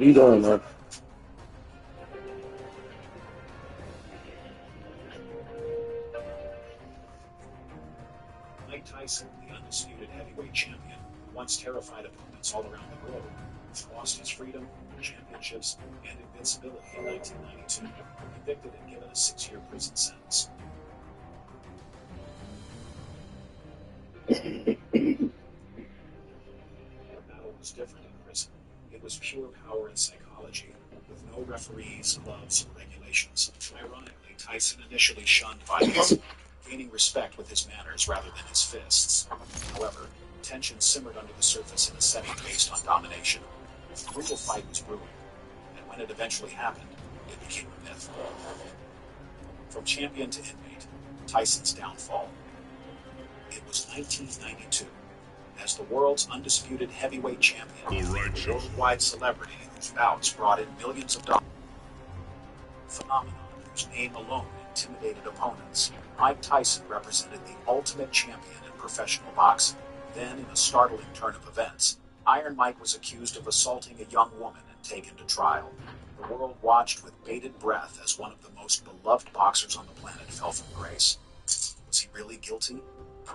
you doing, man? Mike Tyson, the undisputed heavyweight champion, once terrified opponents all around the globe, lost his freedom, championships, and invincibility in 1992, convicted and given a 6-year prison sentence. The battle was different in prison. It was pure power and psychology, with no referees, gloves, or regulations. Ironically, Tyson initially shunned violence, gaining respect with his manners rather than his fists. However, tension simmered under the surface in a setting based on domination. The brutal fight was brewing, and when it eventually happened, it became a myth. From champion to inmate, Tyson's downfall. It was 1992. As the world's undisputed heavyweight champion, a worldwide celebrity whose bouts brought in millions of dollars, phenomenon whose name alone intimidated opponents, Mike Tyson represented the ultimate champion in professional boxing. Then, in a startling turn of events, Iron Mike was accused of assaulting a young woman and taken to trial. The world watched with bated breath as one of the most beloved boxers on the planet fell from grace. Was he really guilty?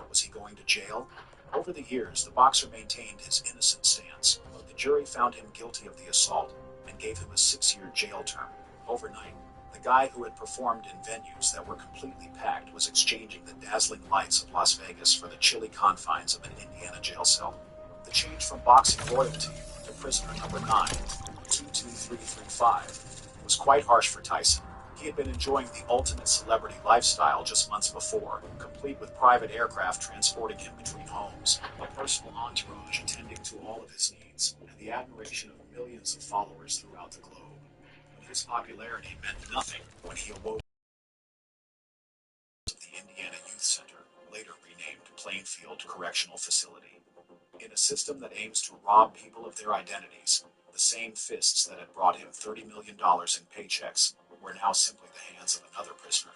Was he going to jail? Over the years, the boxer maintained his innocent stance, but the jury found him guilty of the assault and gave him a 6-year jail term. Overnight, the guy who had performed in venues that were completely packed was exchanging the dazzling lights of Las Vegas for the chilly confines of an Indiana jail cell. The change from boxing royalty to prisoner number 9, 22335, was quite harsh for Tyson. He had been enjoying the ultimate celebrity lifestyle just months before, complete with private aircraft transporting him between homes, a personal entourage attending to all of his needs, and the admiration of millions of followers throughout the globe. But his popularity meant nothing when he awoke at the Indiana Youth Center, later renamed Plainfield Correctional Facility. In a system that aims to rob people of their identities, the same fists that had brought him $30 million in paychecks were now simply the hands of another prisoner.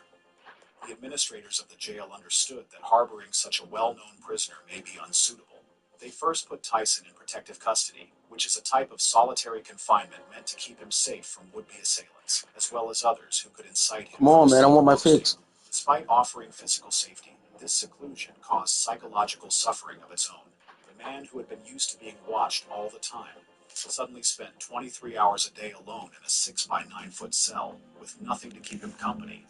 The administrators of the jail understood that harboring such a well-known prisoner may be unsuitable. They first put Tyson in protective custody, which is a type of solitary confinement meant to keep him safe from would-be assailants, as well as others who could incite him. Come on, man, I want my fix. Despite offering physical safety, this seclusion caused psychological suffering of its own. The man who had been used to being watched all the time suddenly spent 23 hours a day alone in a 6 by 9 foot cell with nothing to keep him company,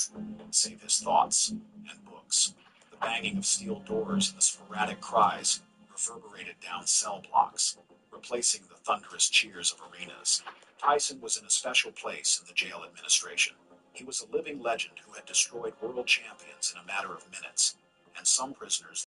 save his thoughts and books. The banging of steel doors and the sporadic cries reverberated down cell blocks, replacing the thunderous cheers of arenas. Tyson was in a special place in the jail administration. He was a living legend who had destroyed world champions in a matter of minutes, and some prisoners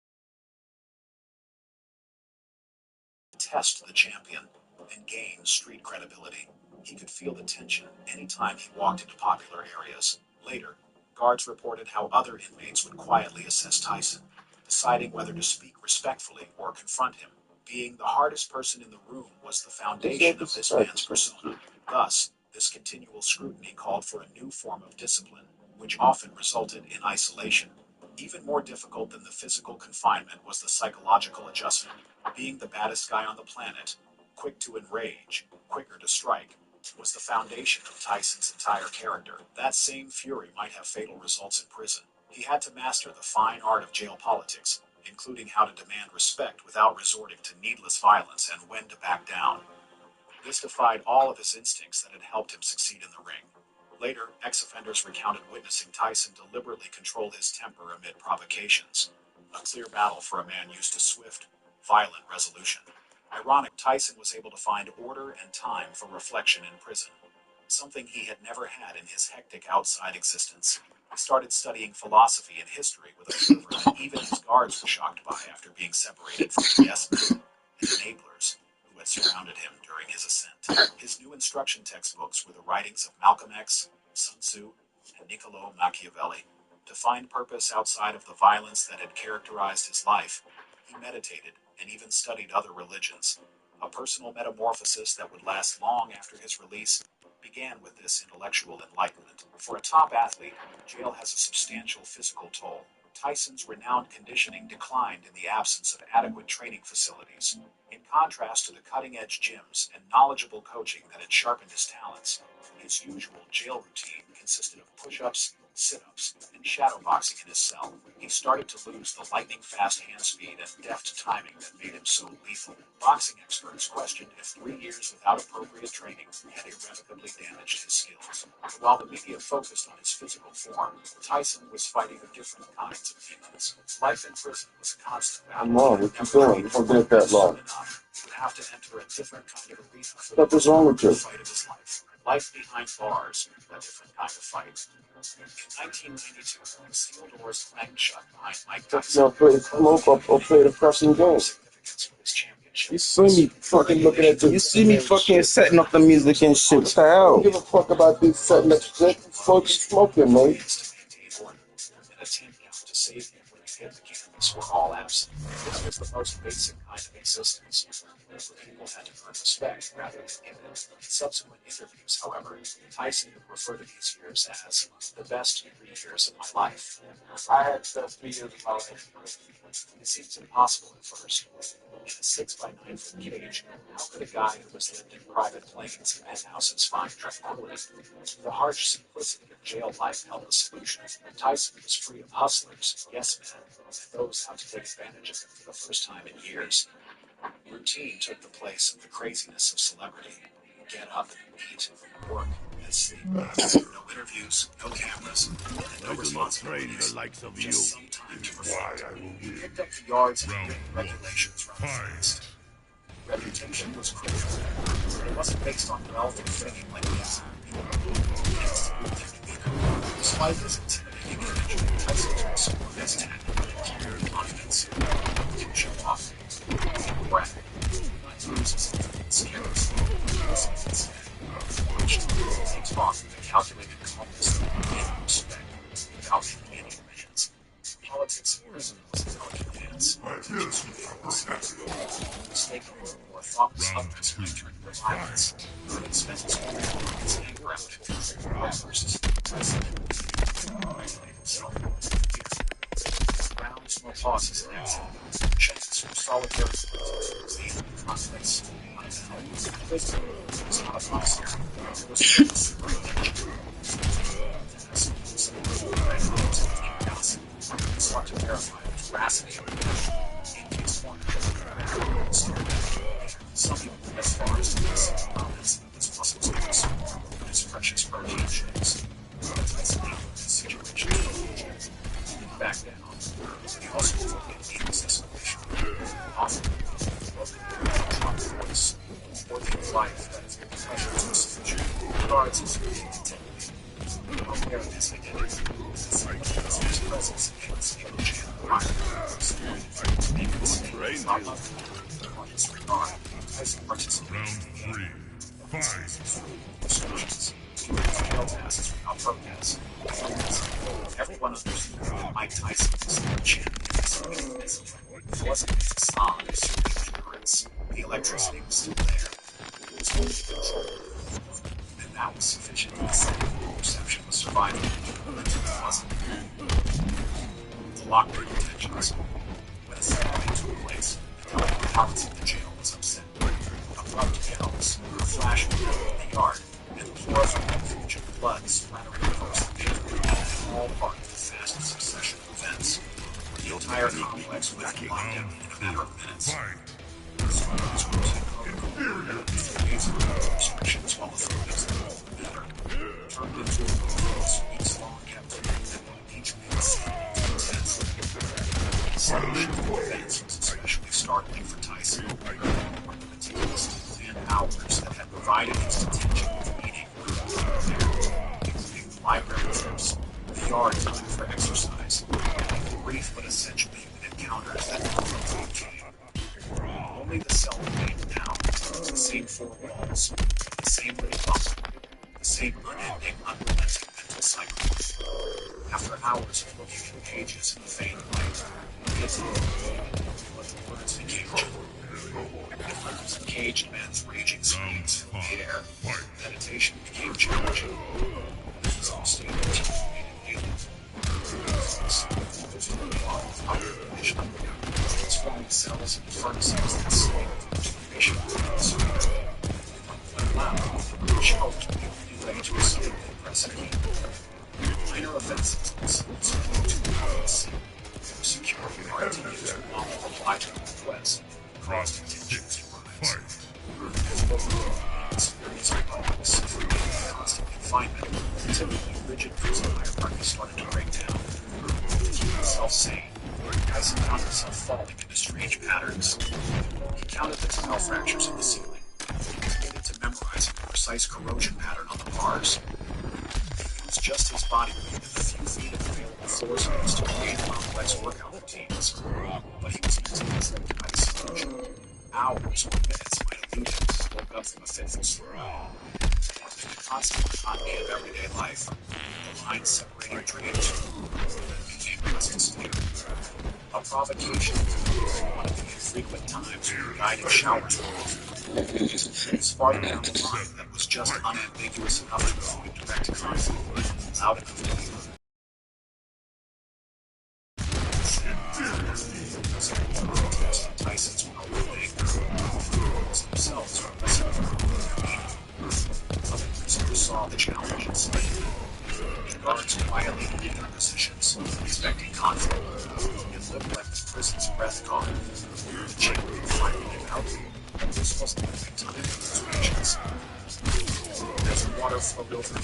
test the champion and gain street credibility. He could feel the tension anytime he walked into popular areas. Later, guards reported how other inmates would quietly assess Tyson, deciding whether to speak respectfully or confront him. Being the hardest person in the room was the foundation of this man's persona. Thus, this continual scrutiny called for a new form of discipline, which often resulted in isolation. Even more difficult than the physical confinement was the psychological adjustment. Being the baddest guy on the planet, quick to enrage, quicker to strike, was the foundation of Tyson's entire character. That same fury might have fatal results in prison. He had to master the fine art of jail politics, including how to demand respect without resorting to needless violence and when to back down. This defied all of his instincts that had helped him succeed in the ring. Later, ex-offenders recounted witnessing Tyson deliberately control his temper amid provocations, a clear battle for a man used to swift, violent resolution. Ironic, Tyson was able to find order and time for reflection in prison, something he had never had in his hectic outside existence. He started studying philosophy and history with a fervor that even his guards were shocked by after being separated from the yes men and enablers who had surrounded him during his ascent. His new instruction textbooks were the writings of Malcolm X, Sun Tzu, and Niccolo Machiavelli. To find purpose outside of the violence that had characterized his life, he meditated and even studied other religions. A personal metamorphosis that would last long after his release began with this intellectual enlightenment. For a top athlete, jail has a substantial physical toll. Tyson's renowned conditioning declined in the absence of adequate training facilities. In contrast to the cutting-edge gyms and knowledgeable coaching that had sharpened his talents, his usual jail routine consisted of push-ups, sit-ups, and shadowboxing in his cell. He started to lose the lightning-fast hand speed and deft timing that made him so lethal. Boxing experts questioned if 3 years without appropriate training had irrevocably damaged his skills. While the media focused on his physical form, Tyson was fighting different kinds of demons. Life in prison was a constant battle. Come on, what you doing? You don't get that long. He would have to enter a different kind of arena for What is wrong with you? the fight of his life. Life behind bars, a different kind of fight. In 1992, the steel doors clanged shut behind Mike That's Tyson. not play smoke or play the fucking game. Significance for his championship. You see me fucking looking at this. You see me fucking setting up the music and shit. What the hell? I don't give a fuck about this setting up shit. Smoking, man. An attempt to save him when he hit the cannabis were all absent. This was the most basic kind of existence, where people had to earn respect rather than give it. In subsequent interviews, however, Tyson would refer to these years as the best 3 years of my life. I had the best 3 years of my life. It seems impossible at first. In a 6x9 cage, how could a guy who was lived in private planes and penthouses find tranquility? The harsh simplicity of jail life held the solution. Tyson was free of hustlers, yes men, and those out to take advantage of him for the first time in years. Routine took the place of the craziness of celebrity. Get up, eat, work, and sleep. No interviews, no cameras, and no responsibilities. Just some time to reflect. He picked up the yards and regulations from his past. Reputation was crucial. It wasn't based on wealth or fame like this. Despite his intimidating image, Tyson also has talent, confidence, to show off, brag, not to use his skills. He talked with a calculated calmness and respect without making any demands. Politics in prison was intelligent dance. Mistakenly or thoughtless others entering their violence. He spent his whole life his anger out of versus Tyson. Isolate himself. Round small pauses and exits. Chances from solitary scenes. Conflicts. Prison was not a monster. It was a super sought to verify the veracity of the Indians some people as far as to listen comments as muscles to consume as precious protein shakes. That's not this situation. Back then, he also took an needless isolation. Often, broken voice, working life that is the pressure to such guards his intently. Aware of his identity, his presence in his image and pride. Make mistakes, not love on his regard, as he participates in the game. Solutions. Jail tasks without protests. Everyone understood that Mike Tyson was the champion. It wasn't a facade, it was endurance. The electricity was still there. It was only control. And that was sufficient to set the perception of survival. It wasn't. The lockdown intentions. When a ceremony took place, the balance of the jail was upset. Abrupt yells, a flash of in the yard, and the floors of refuge of blood splattering across the pavement, all part of the fast succession of events. The entire complex was locked down in a matter of minutes. Restrictions while authorities matter turned into a weeks-long captivity that each made intense. Such events was especially startling for Tyson. The meticulous planned hours that had provided his attention with meaning, including the library trips, the yard time for exercise, and brief but essential human encounters that came. Only the cell remained now, the same four walls, the same little bump, the same unending, unrelenting mental cycle. After hours of looking at pages in the faint light, his but the words became general. As the caged man's raging screams filled the air, meditation became challenging. This was all state of daily. process, most of the law of population, transforming cells into furnaces that slave to creation process. When allowed, choked would be a new way to escape the oppressive heat. Minor offenses and sins to the sea were security guards used to apply to the request, caused tensions to rise. As both experienced publics constant confinement, typically rigid prison hierarchy started to break down. To keep himself sane, Tyson found himself falling into strange patterns. He counted the tile fractures in the ceiling. He committed to memorizing the precise corrosion pattern on the bars. It was just his body weight and a few feet of available floor space to create complex workout routines. But he was meticulously by his solution. Hours or minutes might elude him as he woke up from a fitful slumber. In the constant monotony of everyday life, the line separating dream and truth became restless fear. A provocation was one of the infrequent times when guided showers were offered. It was farther down the line that was just unambiguous enough to avoid direct conflict, loud enough to be heard. Tyson's well-being themselves were wrestling with their meaning. Other prisoners saw the challenge and sight. The guards quietly in their positions, expecting conflict. It looked like the prison's breath caught. The chamber would finally give out, but this wasn't the right time for those patients. As the water flowed over,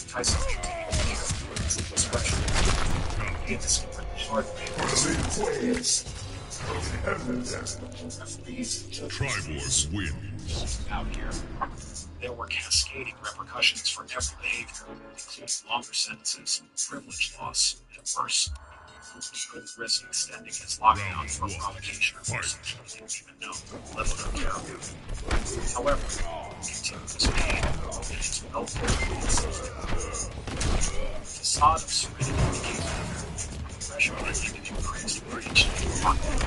Tyson maintained a careful and ruthless pressure. He had discovered the hard way Triborg wins. out here. There were cascading repercussions for every behavior, including longer sentences, privilege loss, and worse. He couldn't risk extending his lockdown for provocation or for something he didn't even know, let alone care about. However, continuous pain and his welfare the facade of serenity became pressure that increased with each lockdown.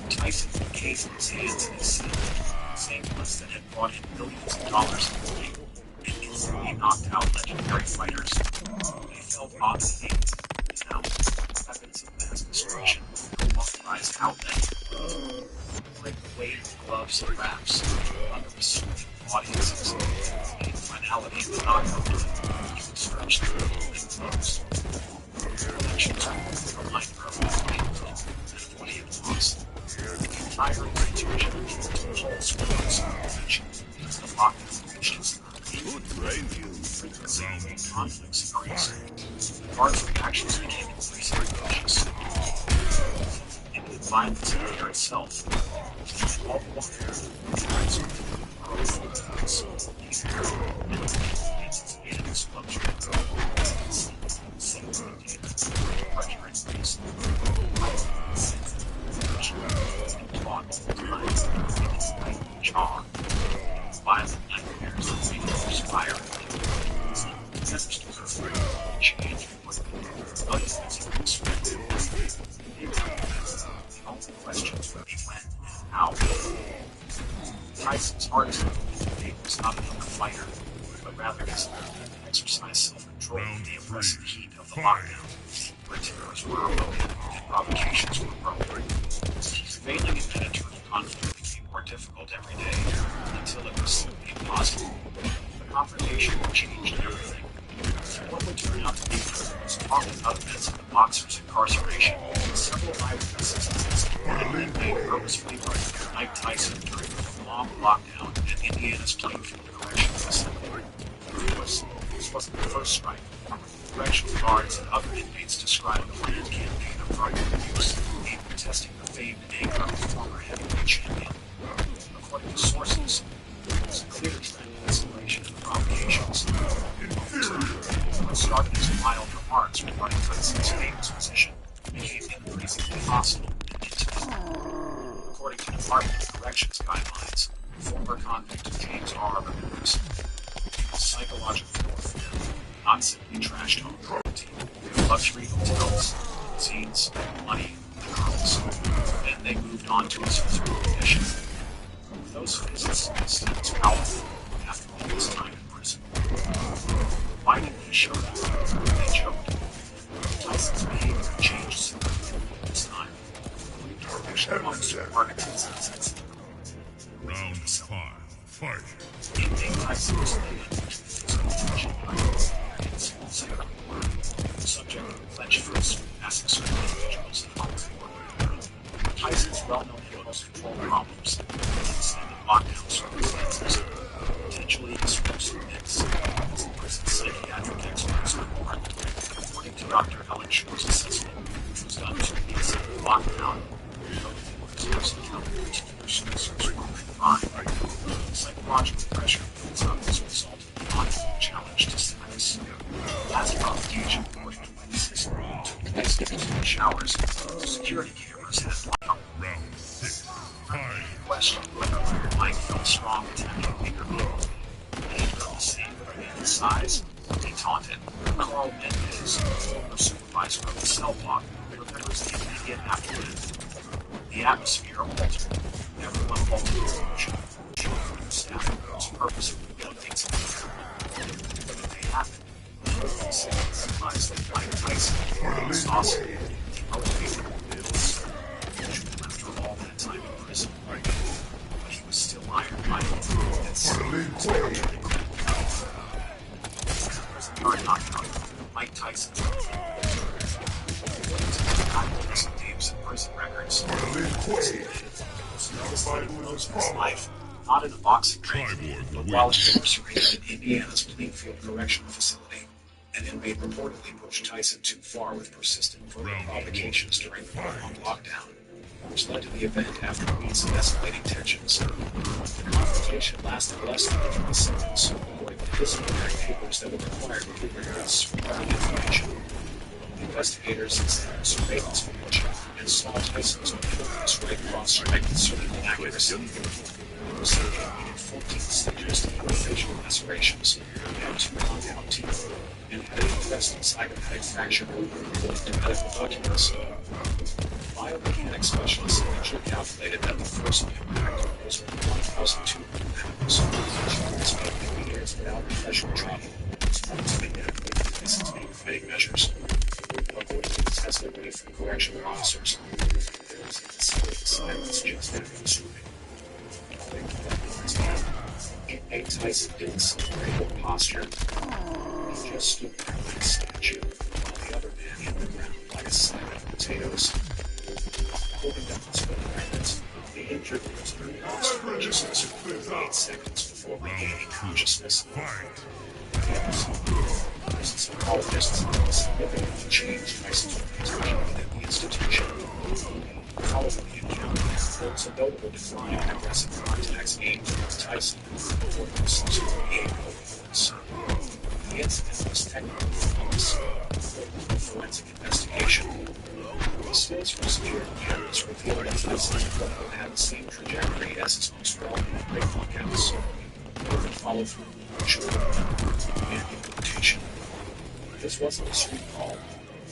Tyson encased his hands in his cell, same ones that had brought in millions of dollars in money, and instantly knocked out legendary fighters. They felt oddly aimed, now weapons of mass destruction, unauthorized outlet, break away with gloves and wraps, under restricted audiences, in finality of the knockout, you would stretch the and close. Elections were a reminder of what he had lost. The entire institution to pulse with his attention as the lockdown reached its frequency of conflicts increased. The guards' reactions became increasingly vicious. Into the violence of the air itself, all the while, the guards anticipated explosion. Pressure increased. Jaw, violent nightmares that made him perspire. Change the only questions would be when and how. Tyson's hardest was not another fighter, but rather his ability to exercise self-control in the oppressive heat of the lockdown, where terrors were eroded and provocations were broken. Prevailing in Mediterranean conflict became more difficult every day, until it was simply impossible. The confrontation changed everything. What would turn out to be the most common events of the boxer's incarceration, several eyewitnesses insisted that an inmate purposefully murdered Mike Tyson during the long lockdown at Indiana's Plainfield Correctional Facility. This wasn't the first strike. Correctional guards and other inmates described a planned campaign of drug abuse aimed at testing the famed anger of the former heavyweight champion. According to sources, there was a clear trend in escalation of provocations. What started as mild remarks regarding Tyson's famous position became increasingly hostile and intimate. According to Department of Corrections guidelines, former convict James R. remembers, it was psychological warfare, not simply trash talk property, luxury hotels, scenes, money, and girls. Then they moved on to his physical condition. Those visits still as powerful after all this time in prison. Why didn't he show them? They joked. Tyson's behavior changed significantly this time. Correctional officer Martin Tyson. Round 5. Fight. Inmate Tyson was physical tension by the subject of clenched fists, asking certain individuals in the court. Tyson's well-known impulse control problems, extended lockdown circumstances, potentially explosive mix, as the prison psychiatric experts report. According to Dr. Ellen Shore's assessment, which was done 2 weeks after lockdown, prisoners encountered particular stressors were confined. Psychological pressure builds up as a result of the ongoing challenge to status. Last provocation, according to witnesses, took place in showers. Security cameras had blocked. Round 6. Fight. Question whether Mike felt strong attacking bigger people. He felt the same in size. He taunted. Carl Mendez, former supervisor of the cell block, remembers the immediate aftermath. The atmosphere altered. Everyone halted their motion. The staff was purposefully doing things but they happened. Seconds realized that Mike Tyson was awesome. He motivated individuals after all that time in prison. But he was still iron-minded and turning prison guard knockout. Mike Tyson. Dave's prison records. His life, not in a boxing ring, but while incarcerated in Indiana's Plainfield Correctional Facility. An inmate reportedly pushed Tyson too far with persistent verbal provocations during the prolonged lockdown, which led to the event after weeks of escalating tensions. The confrontation lasted less than 3 seconds, according to disciplinary papers that were required to give records regarding information. Investigators examined surveillance footage and saw Tyson's focus right across strike with certain accuracy. The procedure needed 14 stitches to heal facial lacerations, and 2 compound teeth, and had an interesting cybernetic fracture according to medical documents. Biomechanics specialists eventually calculated that the force of impact was 1,200 pounds, which was 8 years without professional training. Tyson's fighting measures. According to the testimony from correctional officers, there was a considerable silence just after the shooting. Inmate Tyson didn't celebrate with posture. He just stood there like a statue, while the other man hit the ground like a sack of potatoes. According to hospital records, the injured prisoner lost consciousness for 48 seconds before regaining consciousness. Psychologists significantly changed Tyson's reputation within the institution. Following the encounter, there was a notable decline in aggressive contacts aimed towards Tyson, according to subsequent behavioral reports. The incident was technically flawless, according to forensic investigation. The stills from security cameras revealed that Tyson's football had the same trajectory as his most relevant break knockouts. Perfect follow-through, and implementation. This wasn't a street brawl.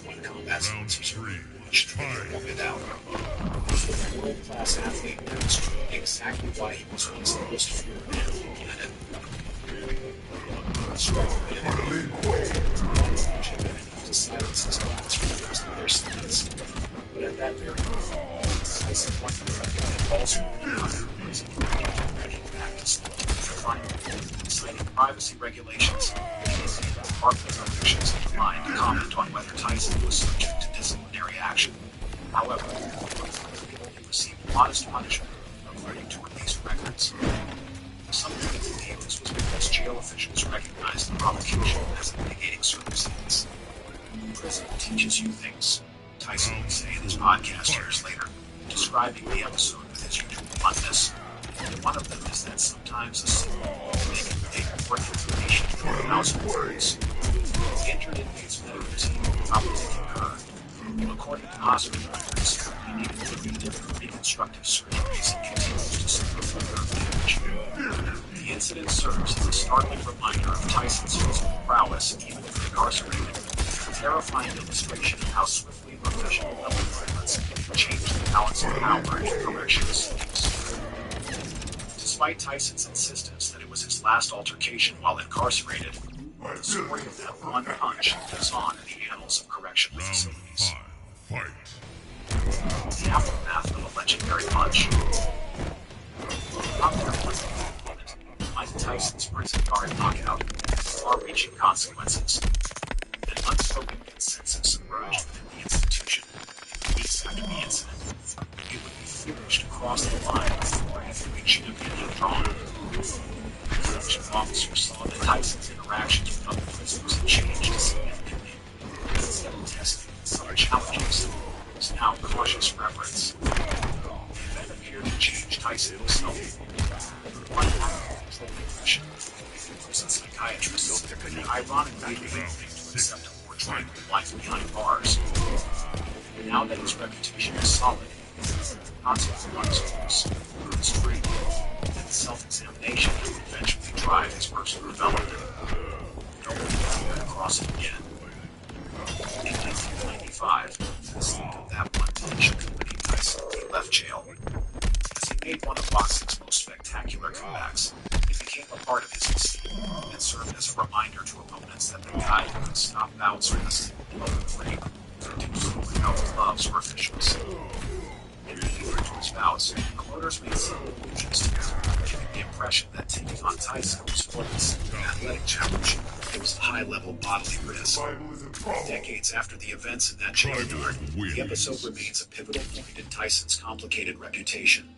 One combat sponsors watched and pointed out. The world-class athlete demonstrated exactly why he was once the most feared man on the planet. Struggle had been enough to silence his class for the rest of their sentence. But at that very moment, Tyson wanted to and also back to school. Citing privacy regulations, the Department of Corrections declined to comment on whether Tyson was subject to disciplinary action. However, he only received modest punishment, according to released records. Some of the appeals was because jail officials recognized the provocation as a mitigating circumstance. Prison teaches you things, Tyson would say in his podcast years later, describing the episode with his usual bluntness. One of them is that sometimes a simple may convey more information than 1,000 words. Injured inmates' medical team probably concur. According to hospital records, he needed 3 different reconstructive surgeries and continues to suffer from nerve damage. The incident serves as a startling reminder of Tyson's physical prowess, even if incarcerated, a terrifying illustration of how swiftly professional level violence can change the balance of power in correctional settings. Despite Tyson's insistence that it was his last altercation while incarcerated, The story of that one punch lives on in the annals of correctional Round facilities. 5, fight. The aftermath of a legendary punch. Not there was a moment. Mike Tyson's prison guard knockout had far-reaching consequences. An unspoken consensus emerged within the institution. Weeks after the incident, it would be finished across the line before every champion had drawn. Correctional officers saw that Tyson's interactions with other prisoners had changed significantly. Instead of testing and some challenges, there was now cautious reverence. The event appeared to change Tyson himself. One aspect of depression. Prison psychiatrists had ironically linked him to accept a more tranquil life behind bars. Now that his reputation is solid, not so for one's course, his training, and self-examination will eventually drive his personal development. No one will cross it again. In 1995, the scene of that one punch accompanied Tyson when he left jail. As he made one of boxing's most spectacular comebacks, it became a part of his mystique and served as a reminder to opponents that the guy who could stop bouts wrestling below the ring could do so without gloves or officials. In the lead to his bouts, promoters made subtle allusions to him, giving the impression that taking on Tyson was more than a simple athletic challenge. It was a high-level bodily risk. Decades after the events in that jail yard, the episode remains a pivotal point in Tyson's complicated reputation.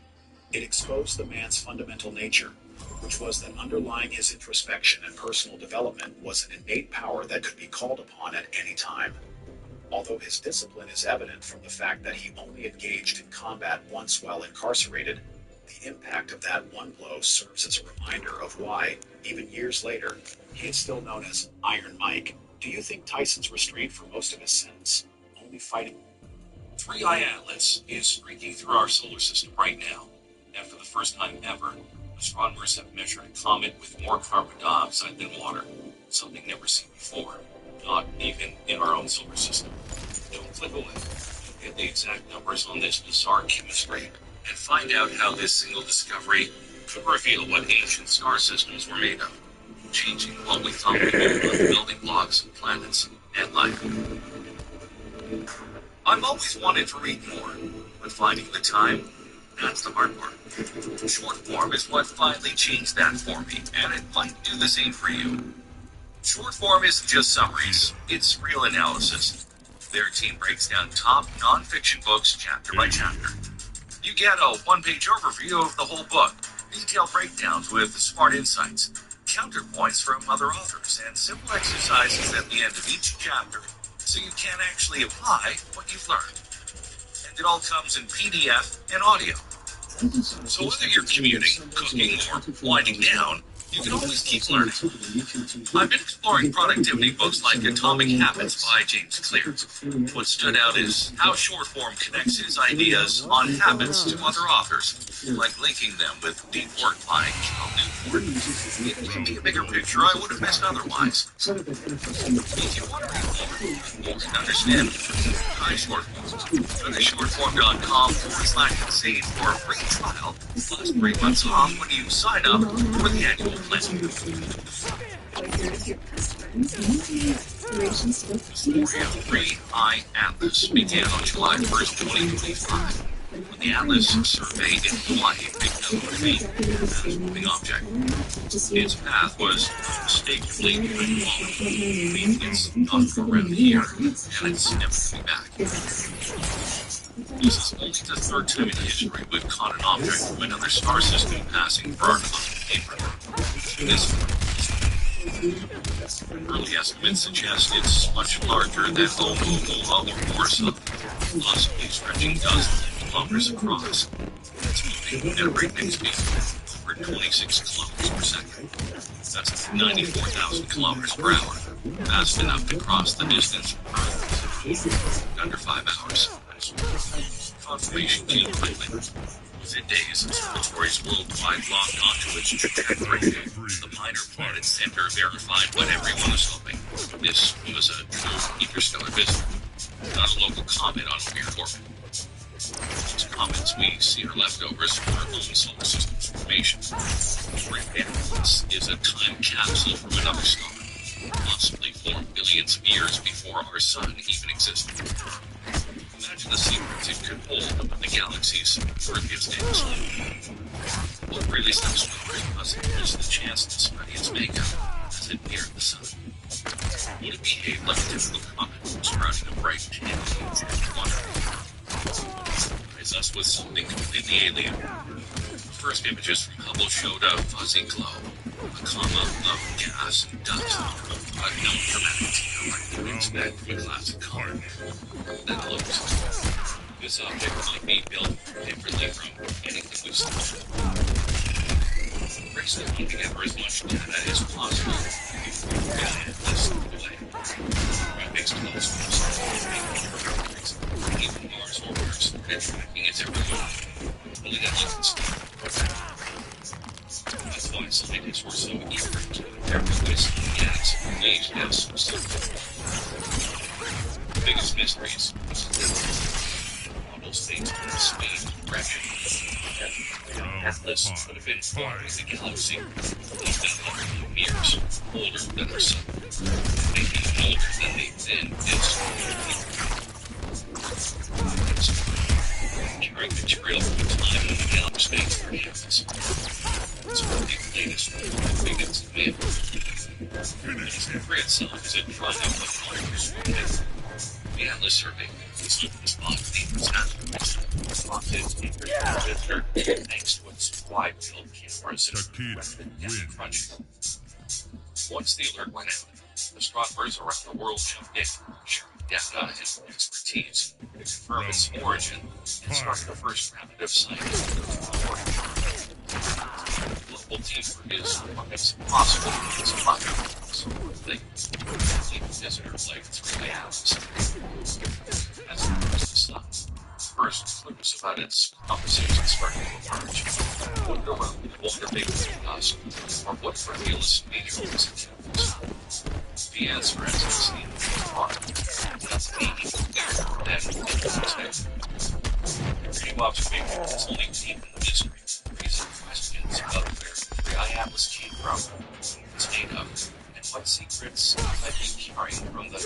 It exposed the man's fundamental nature, which was that underlying his introspection and personal development was an innate power that could be called upon at any time. Although his discipline is evident from the fact that he only engaged in combat once while incarcerated, the impact of that one blow serves as a reminder of why, even years later, he is still known as Iron Mike. Do you think Tyson's restraint for most of his sentence, only fighting? 3i Atlas is streaking through our solar system right now, and for the first time ever, astronomers have measured a comet with more carbon dioxide than water, something never seen before, not even in our own solar system. Don't click away. Get the exact numbers on this bizarre chemistry, and find out how this single discovery could reveal what ancient star systems were made of, changing what we thought we knew about the building blocks of planets and life. I've always wanted to read more, but finding the time, that's the hard part. Short form is what finally changed that for me, and it might do the same for you. Short form isn't just summaries, it's real analysis. Their team breaks down top non-fiction books chapter by chapter. You get a one-page overview of the whole book, detailed breakdowns with smart insights, counterpoints from other authors, and simple exercises at the end of each chapter so you can actually apply what you've learned. And it all comes in PDF and audio. So whether you're commuting, cooking, or winding down, you can always keep learning. I've been exploring productivity books like Atomic Habits by James Clear. What stood out is how short form connects his ideas on habits to other authors, like linking them with deep work by Cal Newport. It gave me a bigger picture I would have missed otherwise. If you want to read more and understand more, try short forms. Go to shortform.com/insane for a free trial, plus 3 months off when you sign up for the annual plan. Story of 3i Atlas began on July 1st, 2025, when the Atlas surveyed in Hawaii picked up a faint moving object. Its path was unmistakably unknown, meaning it's not around here, and it's never coming back. This is only the third time in history we've caught an object from another star system passing for our neighborhood. This early estimates suggest it's much larger than Oumuamua or Orsa, possibly stretching dozens of kilometers across. It's moving at a breakneck speed, over 26 kilometers per second. That's 94,000 kilometers per hour, fast enough to cross the distance from Earth in under 5 hours. Confirmation came quickly. Within days, observatories worldwide logged onto its trajectory. The minor planet center verified what everyone was hoping. This was a true interstellar visitor, not a local comet on a weird orbit. These comets we see are leftovers from our own solar system's formation. This is a time capsule from another star, possibly formed billions of years before our sun even existed. Imagine the secrets it could hold about the galaxies where it gives names. What really stops with us is the chance to study its makeup as it neared the sun. Would it behave like a typical comet surrounding a bright and water? Surprise us with something completely alien. The first images from Hubble showed a fuzzy glow, a comma of gas and dust, but no dramatic instead of a classic comet. That looks. This object might be built differently from anything we've seen. We're still putting together as much data as possible before we get this delay. Our mixed telescopes, even Mars orbiters, and tracking its every move. Only that you can see. That's why scientists were so eager to interpret this gas and age gas specifically. The biggest mysteries states of the speed and direction. Atlas could have been formed in the galaxy less than 100 years older than our sun, maybe older than the then carrying material from the time of the galaxy space for Atlas. It's one of the latest and biggest advances. The free itself is a drawing of the molecules. The Atlas survey is not the spot thanks to its wide-field cameras and rapid crunching. Once the alert went out, astronomers around the world jumped in, sharing data and expertise to confirm its origin and start the first round of scientific work. Global teamwork is what makes it possible to use platforms like visitors like 3 Atlas. As it comes to sun, first clues about its composition start to emerge. Wonder around the water vapor and dust, or what reveals meteorites and temples. The answer, as it seems, is hard. That's meaning, and expected. New observation is only deep in the mystery, raising questions about where 3 Atlas came from, its made of, and what secrets might be carrying from the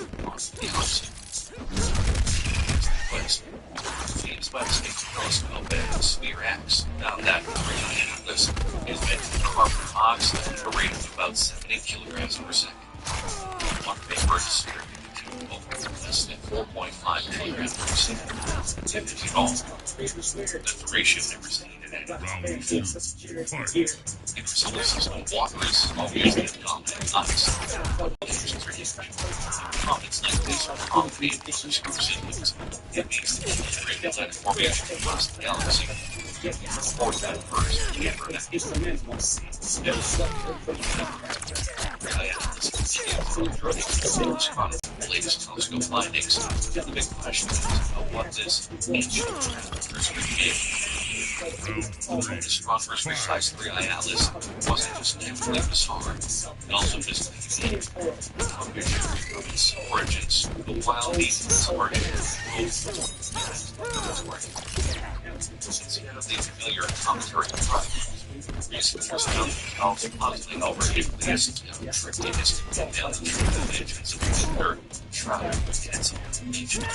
galaxy. James Webb Space Telescope and Sphere X found that 3 Atlas is meant to carbon monoxide at a rate of about 70 kilograms per second. One vapor sphere can less than 4.5 kilograms per second. If at all, the ratio never seen in any round before. In our solar system, water is always the dominant ice. Comets like this are commonly in large constituents. It means the integrated formation across the galaxy. Report that first, we ever met. The latest telescope findings. The big question is what this ancient history is. Astronomers precise 3 Atlas wasn't just naturally bizarre, but also just unique. From its origins, the wild beast its origin, instead of the familiar commentary of researchers found themselves puzzling over nucleus and trickiness and the dimensions of the third shrouded with its ancient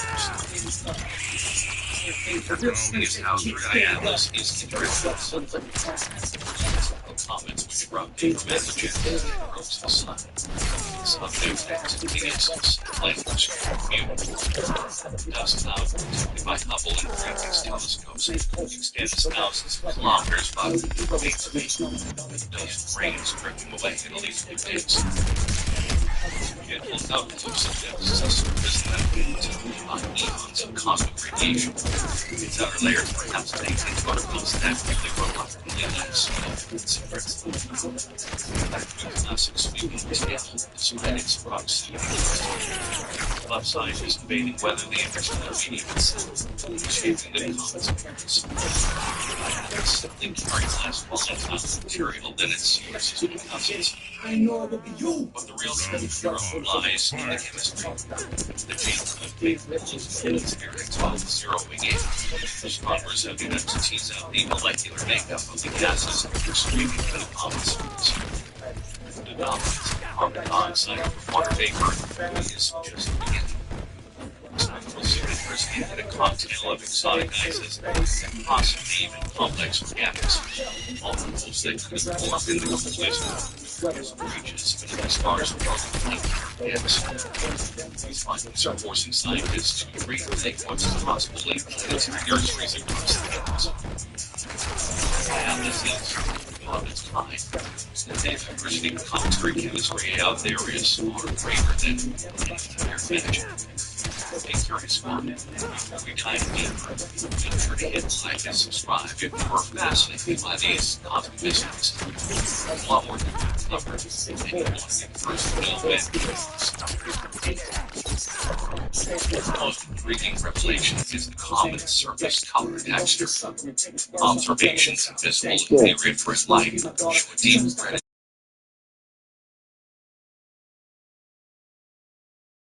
is how 3 Atlas is interested in comets which erupt from messages and approach the sun. Some of those activities, language, view, dust cloud, detected by Hubble and Franklin's telescopes, extends thousands of kilometers by dust rains dripping away in a lethal pace. Gentle outlook suggests a surface that contains by eons of cosmic radiation. Its outer layers perhaps making particles that really reluctantly less secrets. Classic speaking scale, despite its proximity. Love scientists debating whether the interstellar medium itself is shaping the comet's appearance. It's simply carrying less volatile material than its solar system cousins. But the real truth lies in the chemistry. The change of vapors in its zeroing in. Astronomers have begun to tease out the molecular makeup of the gases streaming through the comet's surface. The dominance of carbon dioxide over water vapor is just beginning. Electricity and a cocktail of exotic gases and possibly even complex organics, molecules that could form in the coolest regions beneath the stars of These findings are forcing scientists to rethink what's possible in planets and the Earth's freezing across the and this is of its kind. The diversity of cometary chemistry out there is far greater than any imagine. Hey, curious one. Before we dive deeper, be sure to hit like and subscribe if you are fascinated by these cosmic mysteries. A lot more to cover, and you want to get first to know when. The most intriguing revelation is the common surface color texture. Observations of visible infrared light show a deep red